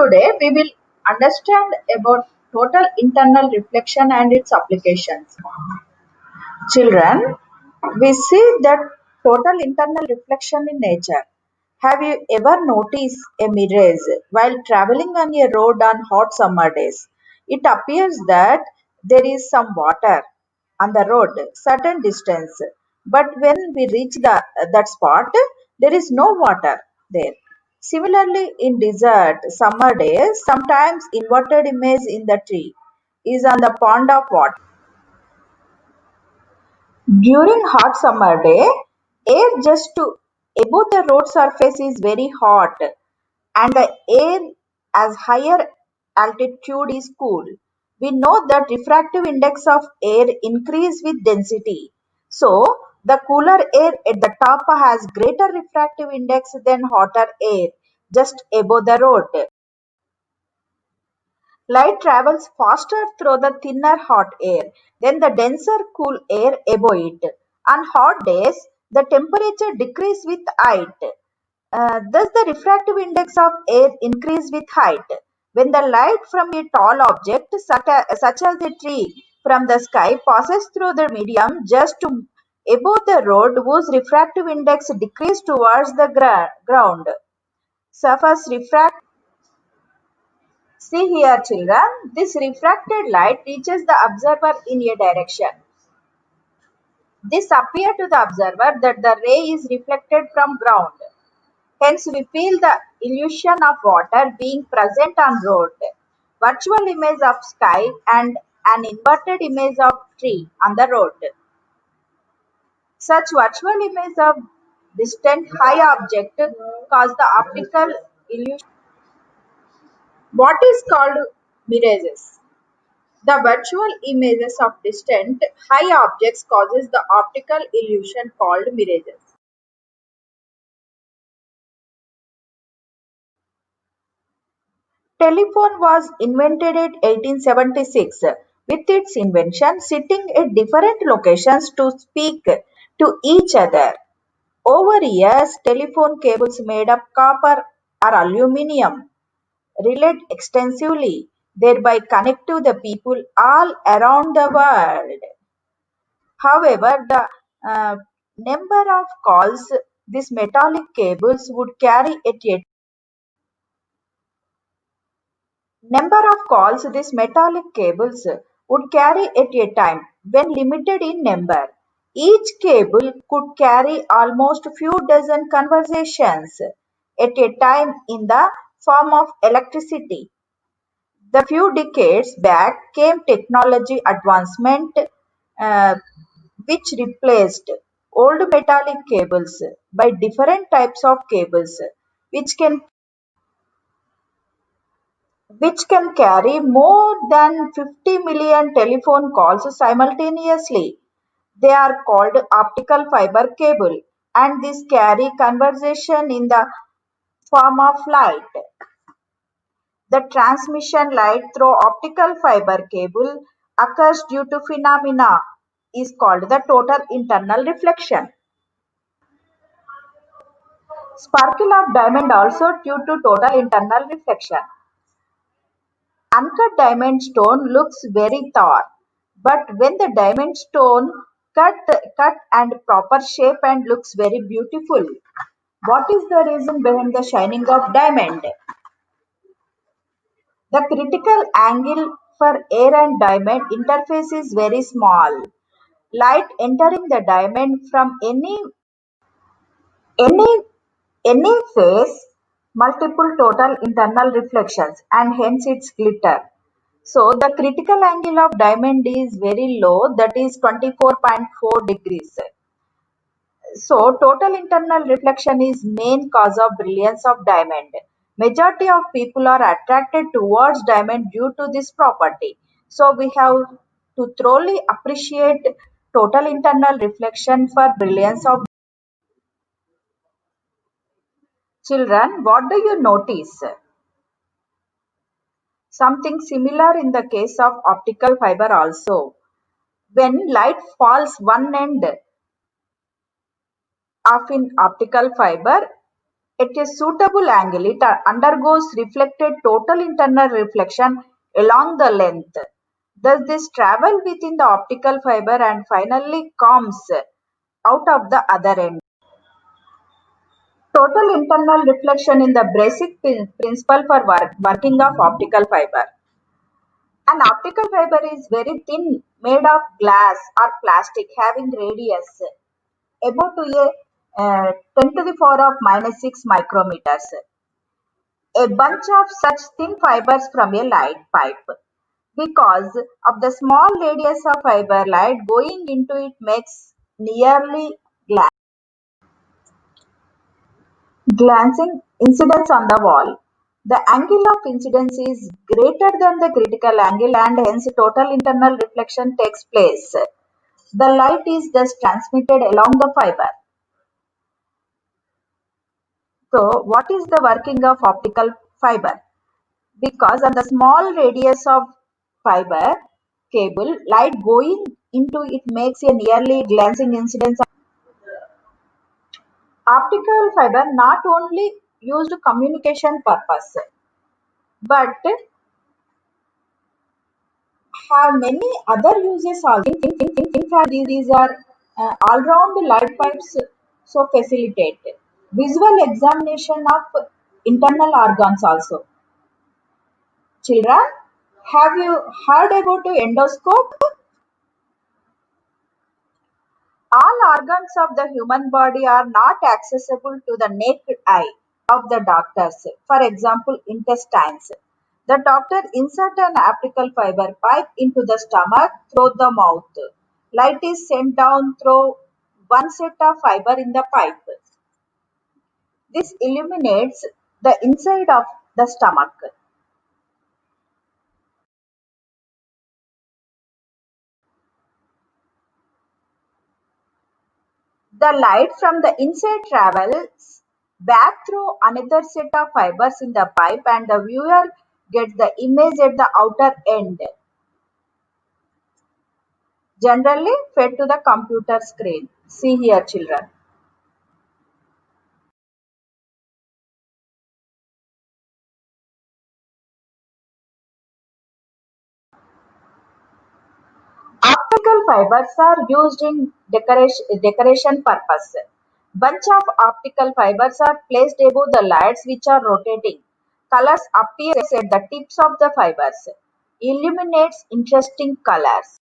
Today we will understand about total internal reflection and its applications. Children, we see that total internal reflection in nature. Have you ever noticed a mirage while traveling on a road on hot summer days? It appears that there is some water on the road, certain distance, but when we reach that spot, there is no water there. Similarly, in desert summer days, sometimes inverted image in the tree is on the pond of water. During hot summer day, air just to above the road surface is very hot and the air as higher altitude is cool. We know that refractive index of air increase with density. So, the cooler air at the top has greater refractive index than hotter air just above the road. Light travels faster through the thinner hot air than the denser cool air above it. On hot days, the temperature decreases with height. Thus, the refractive index of air increases with height. When the light from a tall object, such as a tree, from the sky passes through the medium just to above the road, whose refractive index decreases towards the ground. Surface refract See here, children, this refracted light reaches the observer in a direction. This appears to the observer that the ray is reflected from ground. Hence, we feel the illusion of water being present on road, virtual image of sky and an inverted image of tree on the road. Such virtual image of distant high object cause the optical illusion. What is called mirages? The virtual images of distant, high objects causes the optical illusion called mirages. Telephone was invented in 1876. With its invention, sitting at different locations to speak to each other. Over years, telephone cables made of copper or aluminum relate extensively, thereby connect to the people all around the world. However, the uh, number of calls these metallic cables would carry at a number of calls these metallic cables would carry at a time when limited in number. Each cable could carry almost few dozen conversations at a time in the form of electricity. The few decades back came technology advancement uh, which replaced old metallic cables by different types of cables which can which can carry more than 50 million telephone calls simultaneously. They are called optical fiber cable and these carry conversation in the form of light. The transmission light through optical fiber cable occurs due to phenomena is called the total internal reflection. Sparkle of diamond also due to total internal reflection. Uncut diamond stone looks very tall, but when the diamond stone cut, cut and proper shape and looks very beautiful. What is the reason behind the shining of diamond? The critical angle for air and diamond interface is very small. Light entering the diamond from any any phase multiple total internal reflections and hence its glitter. So the critical angle of diamond is very low, that is 24.4 degrees. So total internal reflection is main cause of brilliance of diamond. Majority of people are attracted towards diamond due to this property. So we have to thoroughly appreciate total internal reflection for brilliance of children. What do you notice? Something similar in the case of optical fiber also. When light falls one end of an optical fiber, At a suitable angle, it undergoes reflected total internal reflection along the length. Thus, this travel within the optical fiber and finally comes out of the other end. Total internal reflection in the basic principle for working of optical fiber. An optical fiber is very thin, made of glass or plastic, having radius about to a 10 to the power of minus 6 micrometers. A bunch of such thin fibers from a light pipe. Because of the small radius of fiber, light going into it makes nearly glancing incidence on the wall. The angle of incidence is greater than the critical angle and hence total internal reflection takes place. The light is thus transmitted along the fiber. So, what is the working of optical fiber? Because of the small radius of fiber cable, light going into it makes a nearly glancing incidence. Optical fiber not only used communication purpose but have many other uses also. In fact, these are all-round light pipes so facilitate visual examination of internal organs also. Children, have you heard about the endoscope? All organs of the human body are not accessible to the naked eye of the doctors. For example, intestines. The doctor inserts an optical fiber pipe into the stomach through the mouth. Light is sent down through one set of fiber in the pipe. This illuminates the inside of the stomach. The light from the inside travels back through another set of fibers in the pipe and the viewer gets the image at the outer end, generally fed to the computer screen. See here, children. Optical fibers are used in decoration purpose. Bunch of optical fibers are placed above the lights which are rotating. Colors appear at the tips of the fibers. Illuminates interesting colors.